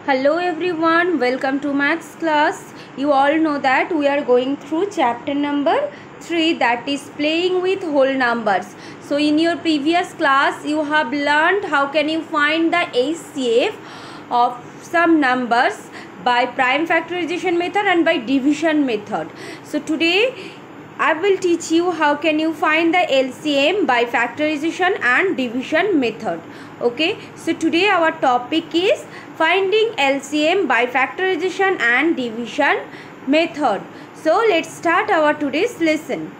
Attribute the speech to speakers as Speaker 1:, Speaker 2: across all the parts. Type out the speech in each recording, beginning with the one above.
Speaker 1: Hello everyone, welcome to maths class. You all know that we are going through chapter number 3, that is playing with whole numbers. So in your previous class you have learned how can you find the HCF of some numbers by prime factorization method and by division method. So today I will teach you how can you find the LCM by factorization and division method. Okay, so today our topic is finding LCM by factorization and division method. So let's start our today's lesson.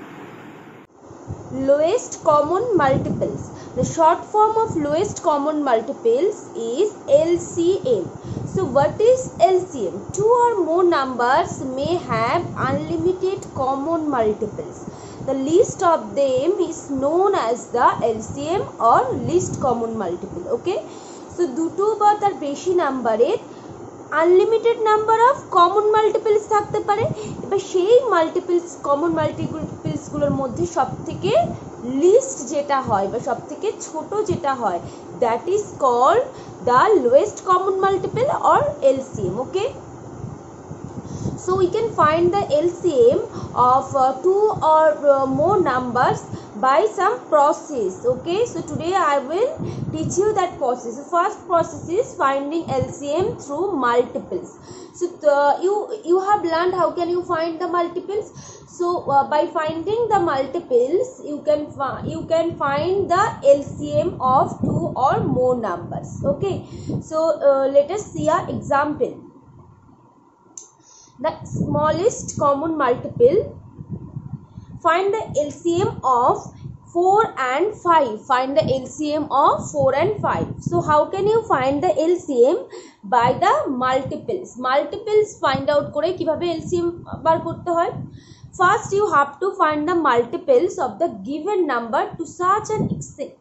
Speaker 1: Lowest common multiples. The short form of lowest common multiples is LCM. So what is LCM? Two or more numbers may have unlimited common multiples. The least of them is known as the LCM or least common multiple. Okay, so দুটো বা তার বেশি নাম্বারের unlimited number of common multiples থাকতে পারে। এবার সেই multiples common মাল্টিপলসগুলোর মধ্যে সবথেকে লিস্ট যেটা হয় বা সবথেকে ছোট যেটা হয় that is called the lowest common multiple or LCM. Okay, so we can find the LCM of two or more numbers by some process. Okay, so today I will teach you that process. The first process is finding LCM through multiples. So you have learned how can you find the multiples. So by finding the multiples you can find the LCM of two or more numbers. Okay, so let us see an example. The smallest common multiple, find the LCM of 4 and 5. Find the LCM of 4 and 5. So how can you find the LCM? By the multiples. Multiples find out করে কিভাবে LCM বার করতে হয়? First you have to find the multiples of the given number to such an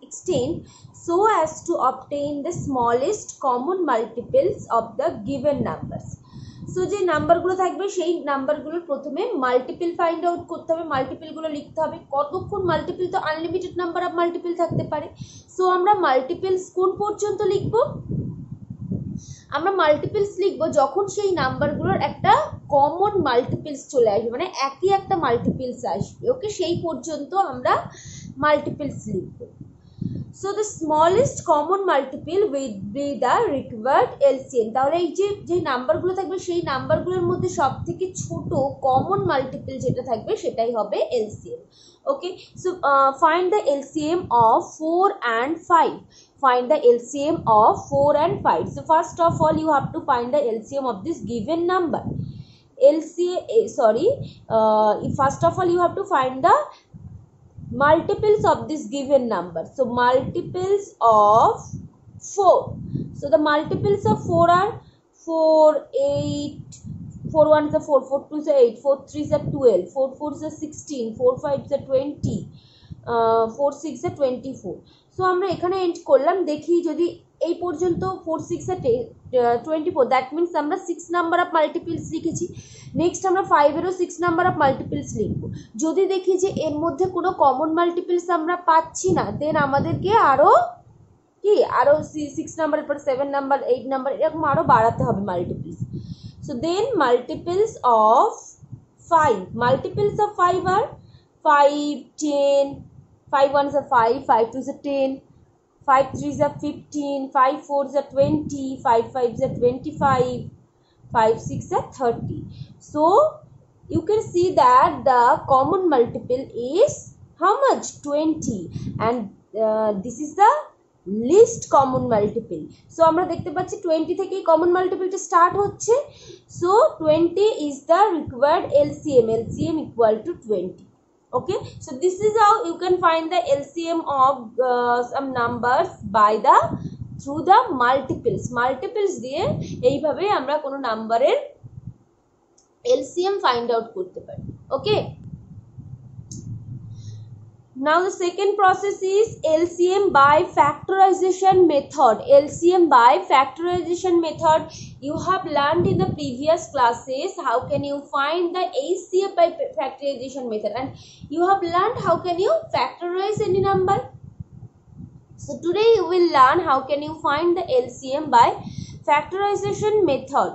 Speaker 1: extent so as to obtain the smallest common multiples of the given numbers. So যে নাম্বারগুলো থাকবে সেই নাম্বারগুলোর প্রথমে multiple find out করতে হবে, মাল্টিপলগুলো লিখতে হবে। কতক্ষণ মাল্টিপল? তো আনলিমিটেড নাম্বার অফ মাল্টিপল থাকতে পারে। সো আমরা মাল্টিপলস কোন পর্যন্ত লিখব? আমরা মাল্টিপলস লিখব যখন সেই নাম্বারগুলোর একটা কমন মাল্টিপলস চলে আসবে, মানে একই একটা মাল্টিপলস আসবে। ওকে, সেই পর্যন্ত আমরা মাল্টিপলস লিখব। So the smallest common multiple will be the required LCM. তাহলে এই যে নাম্বারগুলো থাকবে সেই নাম্বারগুলোর মধ্যে সবথেকে ছোট কমন মাল্টিপল যেটা থাকবে সেটাই হবে LCM. Okay, so find the LCM of 4 and 5. Find the LCM of 4 and 5. So first of all you have to find the LCM of this given number. First of all you have to find the multiples of this given number. So multiples of 4. So the multiples of 4 are 4, 8, 4 1s are 4, 4 2s are 8, 4 3s are 12, 4 4s are 16, 4 5s are 20, 4 6 are 24. So আমরা এখানে and করলাম। দেখি যদি এই পর্যন্ত 4 6 আর 24, that means আমরা 6 number of multiples লিখেছি। Next আমরা 5 এরও 6 নাম্বার অফ মাল্টিপলস লিখব। যদি দেখি যে এর মধ্যে কোনো কমন মাল্টিপলস আমরা পাচ্ছি না, দেন আমাদেরকে আরও 6 নাম্বারের পর 7 নাম্বার 8 নাম্বার এরকম আরও বাড়াতে হবে multiples. So then multiples of 5, multiples of 5 আর 5 10, 5 1s are 5, 5 2s are 10, 5 3s are 15, 5 4s are 20, 5 5s are 25, 5 6 are 30. So you can see that the common multiple is how much? 20, and this is the least common multiple. So আমরা দেখতে পাচ্ছি 20 থেকেই common multiple টা start হচ্ছে। So 20 is the required LCM. LCM equal to 20. Okay, so this is how you can find the LCM of some numbers by through the multiples দিয়ে এইভাবে আমরা কোনো নাম্বারের LCM find out করতে পারি। Okay, now the second process is LCM by factorization method. LCM by factorization method you have learned in the previous classes how can you find the HCF by factorization method, and you have learned how can you factorize any number. So today you will learn how can you find the LCM by factorization method.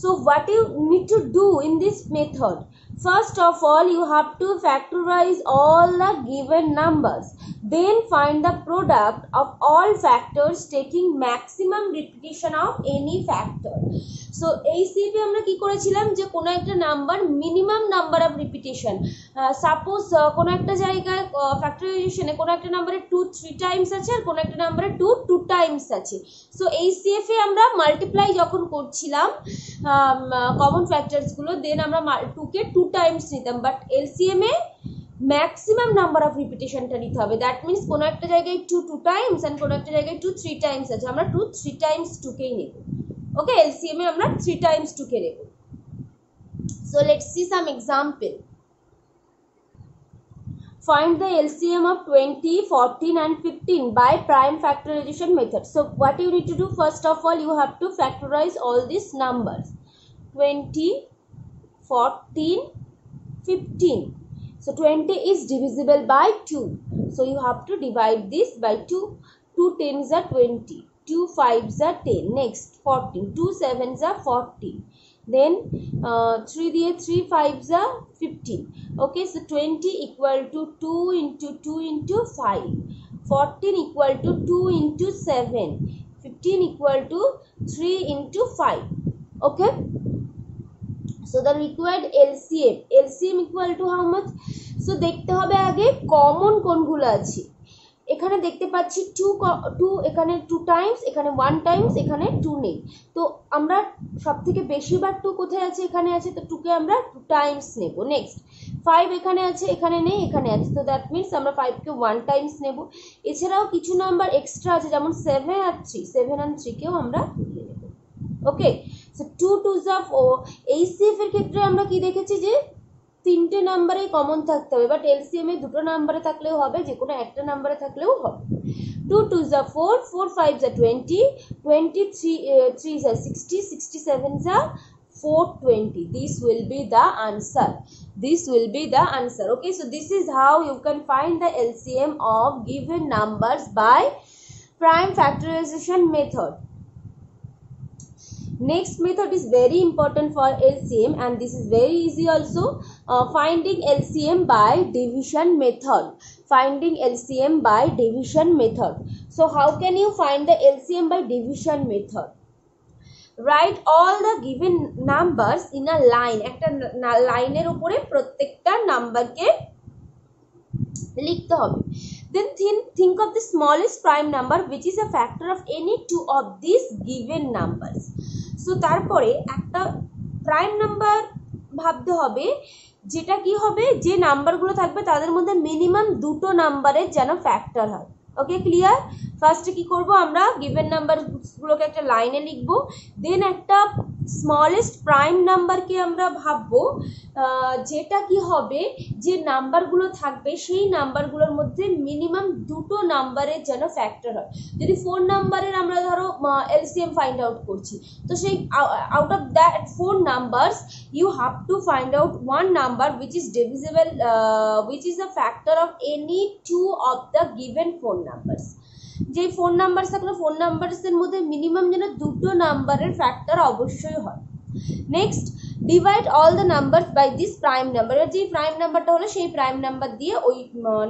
Speaker 1: So what you need to do in this method, first of all you have to factorize all the given numbers, then find the product of all factors taking maximum repetition of any factor. So এই সিপে আমরা কি করেছিলাম যে কোনো একটা number minimum number of repetition, suppose কোনো একটা জায়গায় ফ্যাক্টরাইজেশনে কোনো একটা নাম্বারে 2-3 টাইমস আছে আর কোনো একটা নাম্বারে 2 টাইমস আছে। সো এই সিএফে আমরা মাল্টিপ্লাই যখন করছিলাম কমন ফ্যাক্টরসগুলো, দেন আমরা 2কে 2 টাইমস নিতাম, বাট এলসিএমে ম্যাক্সিমাম নাম্বার অফ রিপিটেশনটা নিতে হবে। দ্যাট মিনস কোনো একটা জায়গায় 2 টাইমস অ্যান্ড কোনো একটা জায়গায় 2-3 টাইমস আছে, আমরা 2-3 টাইমস 2কেই নেব। ওকে, এলসিএম এ আমরা 3 টাইমস 2কে নেব। So let's see some example. Find the LCM of 20, 14 and 15 by prime factorization method. So what you need to do, first of all you have to factorize all these numbers 20, 14, 15. So 20 is divisible by 2. So you have to divide this by 2. 2 tens are 20. 2 5s are 10. Next 14. 2 7s are 40. Then 3 দিয়ে 3 5s are 15. Okay, so 20 equal to 2 into 2 into 5. 14 equal to 2 into 7. 15 equal to 3 into 5. Okay, so the required LCM equal to how much? So দেখতে হবে আগে common কোনগুলো আছে। এখানে দেখতে পাচ্ছি 2 এখানে 2 টাইমস, এখানে 1 টাইমস, এখানে 2 নেই। তো আমরা সব থেকে বেশিবার 2 কোথায় আছে? এখানে আছে, তো 2কে আমরা 2 টাইমস নেব। নেক্সট 5 এখানে আছে, এখানে নেই, এখানে আছে, তো দ্যাট মিনস আমরা 5কে 1 টাইমস নেব। এছাড়াও কিছু নাম্বার এক্সট্রা আছে, যেমন 7 আর 3কেও আমরা তুলে নেব। ওকে, সো 2 2s are 4। এই সিএফ এর ক্ষেত্রে আমরা কি দেখেছি যে 3টে নাম্বারে কমন থাকতে হবে, বাট এলসিএম এ 2টো নাম্বারে থাকলেও হবে, যে কোনো একটা নাম্বারে থাকলেও হবে। 2 2s are 4, 4 5s are 20, 3s are 60, 67s are 420. This will be the answer. This will be the answer. Okay, so this is how you can find the LCM of given numbers by prime factorization method. Next method is very important for LCM and this is very easy also. Finding LCM by division method. Finding LCM by division method. So how can you find the LCM by division method? Write all the given numbers in a line. একটা লাইনের উপরে প্রত্যেকটা নাম্বারকে লিখতে হবে। Then think of the smallest prime number which is a factor of any two of these given numbers. So তারপরে একটা prime number ভাবতে হবে, যেটা কি হবে, যে নাম্বারগুলো থাকবে তাদের মধ্যে মিনিমাম 2টো নাম্বারের যেন ফ্যাক্টর হয়। ওকে, ক্লিয়ার? ফার্স্টে কি করব, আমরা গিভেন নাম্বারগুলোকে একটা লাইনে লিখব, দেন একটা স্মলেস্ট প্রাইম নাম্বারকে আমরা ভাববো যেটা কি হবে, যে নাম্বারগুলো থাকবে সেই নাম্বারগুলোর মধ্যে মিনিমাম 2টো নাম্বারের যেন ফ্যাক্টর হয়। যদি 4 নাম্বারের আমরা ধরো এলসিএম ফাইন্ড আউট করছি, তো সেই out of that 4 numbers you have to find out one number which is divisible, which is a factor of any two of the given 4 numbers. যে 4 নাম্বার থাকলে 4 নাম্বারসের মধ্যে মিনিমাম যেন 2টো নাম্বারের ফ্যাক্টর অবশ্যই হয়। Next, divide all the numbers by this prime number. যে prime নাম্বারটা হলো সেই প্রাইম নাম্বার দিয়ে ওই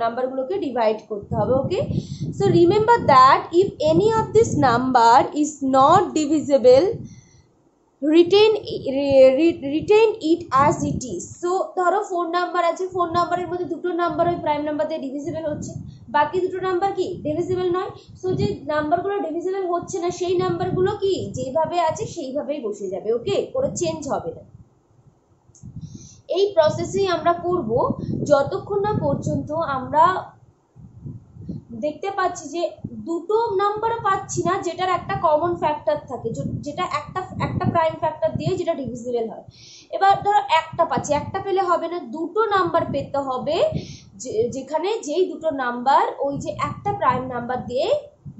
Speaker 1: নাম্বারগুলোকে ডিভাইড করতে হবে। Okay, so remember that if any of this number is not divisible, retain it as it is. So ধরো 4 number আছে, 4 নাম্বারের মধ্যে 2টো নাম্বার ওই প্রাইম নাম্বার দিয়ে ডিভিজিবল হচ্ছে, বাকি 2টো নাম্বার কি ডিভিজিবল নয়। সো যে নাম্বারগুলো ডিভিজিবল হচ্ছে না সেই নাম্বারগুলো কি যেভাবে আছে সেইভাবেই বসে যাবে। ওকে, কোনো চেঞ্জ হবে না। এই প্রসেসেই আমরা করব যতক্ষণ না পর্যন্ত আমরা দেখতে পাচ্ছি যে 2টো নাম্বারও পাচ্ছি না যেটার একটা কমন ফ্যাক্টর থাকে, যেটা একটা প্রাইম ফ্যাক্টর দিয়ে যেটা ডিভিজিবল হয়। এবার ধরো একটা পাচ্ছি, একটা পেলে হবে না, 2টো নাম্বার পেতে হবে যেখানে যেই 2টো নাম্বার ওই যে একটা প্রাইম নাম্বার দিয়ে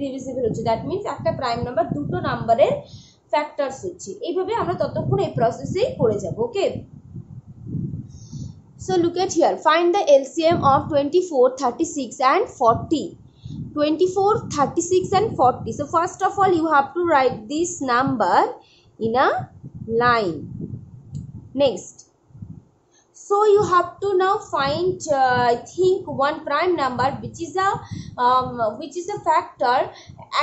Speaker 1: ডিভিজিবল হচ্ছে। দ্যাট মিনস একটা প্রাইম নাম্বার 2টো নাম্বারের ফ্যাক্টরস হচ্ছে। এইভাবে আমরা ততক্ষণ এই প্রসেসেই করে যাব। ওকে, so look at here, find the LCM of 24, 36 and 40. 24, 36 and 40. So first of all you have to write this number in a line. Next, so you have to now find I think one prime number which is a factor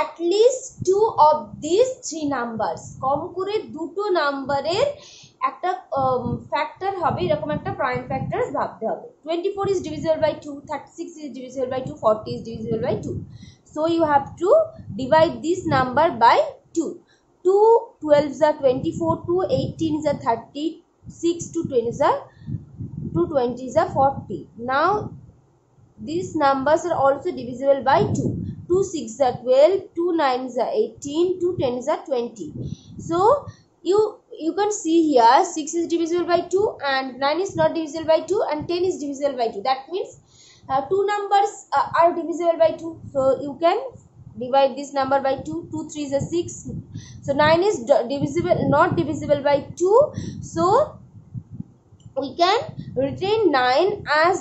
Speaker 1: at least two of these three numbers. কম করে দুটো নাম্বারের একটা factor হবে, এরকম একটা prime factors ভাবতে হবে। 24 is divisible by 2, 36 is divisible by 2, 40 is divisible by 2. So you have to divide this number by 2. 2 12s are 24, 2 18s are 36, 2 20s are 40. Now these numbers are also divisible by 2. 2 6s are 12, 2 9s are 18, 2 10s are 20. So you can see here 6 is divisible by 2 and 9 is not divisible by 2 and 10 is divisible by 2. That means two numbers are divisible by 2. So you can divide this number by 2. 2 3s are 6. So 9 is not divisible by 2. So we can retain 9 as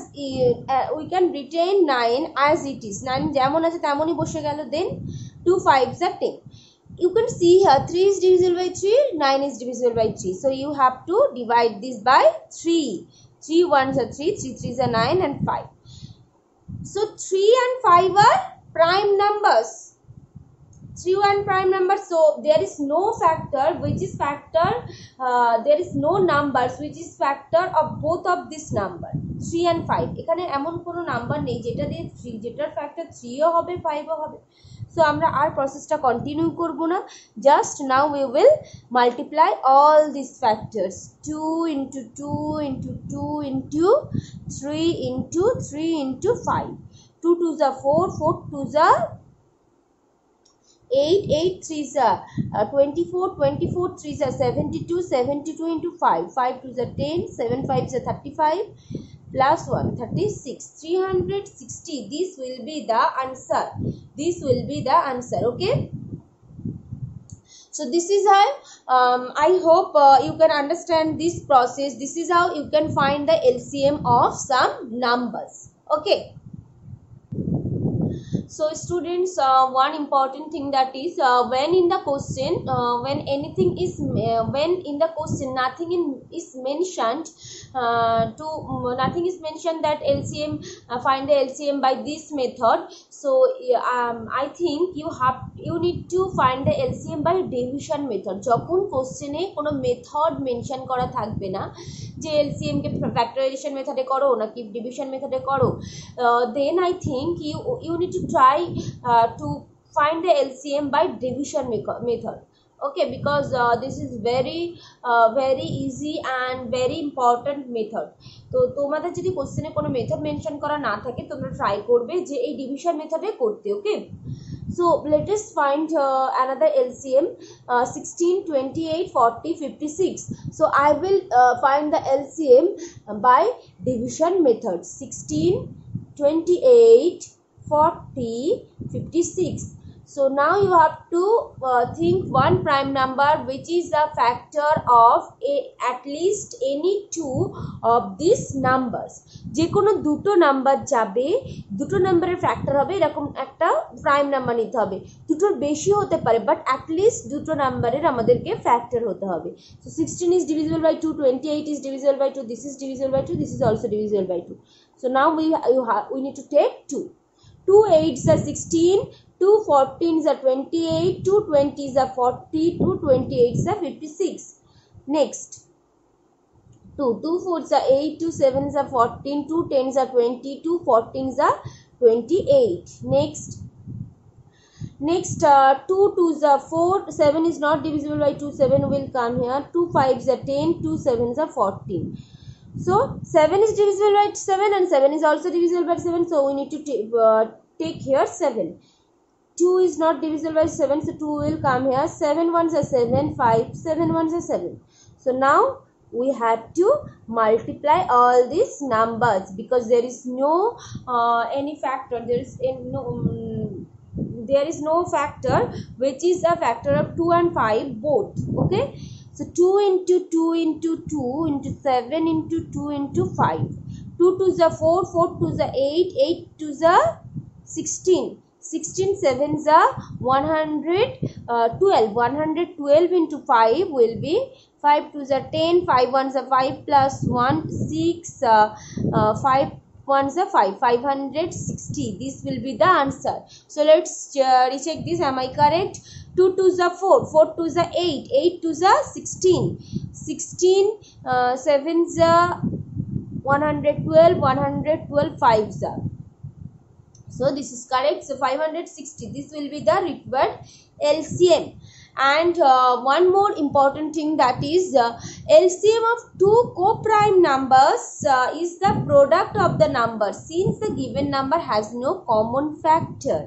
Speaker 1: it is. 9 যেমন আছে তেমনই বসে গেল। Then 2 5s are 10. You can see here 3 is divisible by 3, 9 is divisible by 3. So you have to divide this by 3. 3 1s are 3, 3 3s are 9 and 5. So 3 and 5 are prime numbers. 3 and prime numbers. So there is no factor which is there is no numbers which is factor of both of this number 3 and 5. এখানে এমন কোনো number নেই যেটা দিয়ে 3 যেটার factor 3 ও হবে 5 ও হবে। So আমরা আর প্রসেসটা কন্টিনিউ করব না। Just now we will multiply all these factors. 2 into 2 into 2 into 3 into 3 into 5. 2 2s are 4, 4 2s are 8, 8 3s are 24, 24 3s are 72, 72 into 5, 5 2s are 10, 7 5s are 35 plus 1 36, 360. This will be the answer. This will be the answer. Okay, so this is how I hope you can understand this process. This is how you can find the LCM of some numbers. Okay, so students, one important thing that is when in the question when in the question nothing is mentioned that LCM find the LCM by this method. So I think you need to find the LCM by division method. যখন কোশ্চেনে কোনো method mention করা থাকবে না যে LCM কে factorisation মেথডে করো নাকি ডিভিশন মেথডে করো, then I think you need to try to find the LCM by division method. Okay, because this is very easy and very important method. তো তোমাদের যদি কোশ্চেনে কোনো মেথড মেনশন করা না থাকে তোমরা ট্রাই করবে যে এই ডিভিশন মেথডে করতে। ওকে, so let us find another LCM 16 28 40 56. So I will find the LCM by division method. 16 28 40 56. So now you have to think one prime number which is a factor of at least any two of these numbers. যে কোনো দুটো number যাবে, দুটো নাম্বারের factor হবে, এরকম একটা prime number নিতে হবে। দুটোর বেশি হতে পারে বাট অ্যাটলিস্ট দুটো নাম্বারের আমাদেরকে ফ্যাক্টর হতে হবে। So 16 is divisible by 2, 28 is divisible by 2, this is divisible by 2, this is also divisible by 2. So now we need to take 2. 2 8s are 16, 2 14s are 28, 2 20s are 40, 2 28s are 56. Next, 2 4s are 8, 2 7s are 14, 2 10s are 20, 2 14s are 28. Next 2 2s are 4, 7 is not divisible by 2, 7 will come here, 2 5s are 10, 2 7s are 14. So 7 is divisible by 7 and 7 is also divisible by 7, so we need to take here 7. 2 is not divisible by 7, so 2 will come here. 7 1s are 7, 5 7 1s are 7. So now we have to multiply all these numbers because there is no any factor, there is no factor which is a factor of 2 and 5 both. Okay, so 2 into 2 into 2 into 7 into 2 into 5. 2 2s are 4, 4 2s are 8, 8 2s are 16, 16 sevens are 112. 112 into 5 will be 5 2s are 10, 5 1s are 5 plus 1 6, 5 1s are 5, 560. This will be the answer. So let's recheck this. Am I correct? 2 2s are 4, 4 2s are 8, 8 2s are 16, 16 sevens are 112, 112 5s are. So this is correct. So 560. This will be the required LCM. And one more important thing, that is LCM of two co-prime numbers is the product of the number since the given number has no common factor.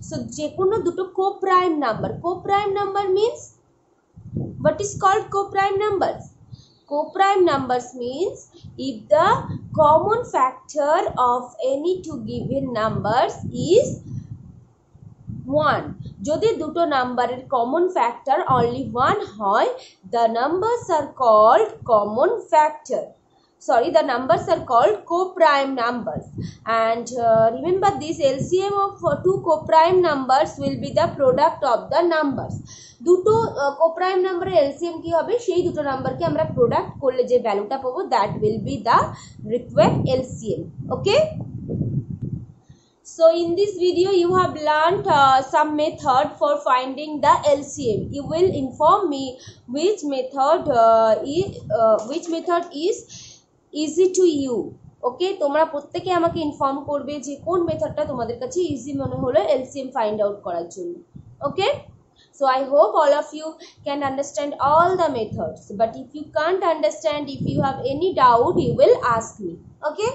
Speaker 1: So jekono duto co-prime number. Co-prime number means, what is called co-prime numbers? Co-prime numbers means if the common factor of any two given numbers is 1. যদি দুটো নাম্বারের common factor only 1 হয়, the numbers are called common factor. Sorry, the numbers are called co-prime numbers. And remember this, LCM of two co-prime numbers will be the product of the numbers. দুটো co-prime number LCM কি হবে, সেই দুটো নাম্বারকে আমরা product করলে যে ভ্যালুটা পাবো, that will be the required LCM. Okay. So in this video you have learnt some method for finding the LCM. You will inform me which method is easy to you. Okay, তোমরা প্রত্যেকে আমাকে inform করবে যে কোন মেথডটা তোমাদের কাছে easy মনে হলো LCM ফাইন্ড আউট করার জন্য. Okay, so I hope all of you can understand all the methods, but if you can't understand, if you have any doubt, you will ask me. Okay.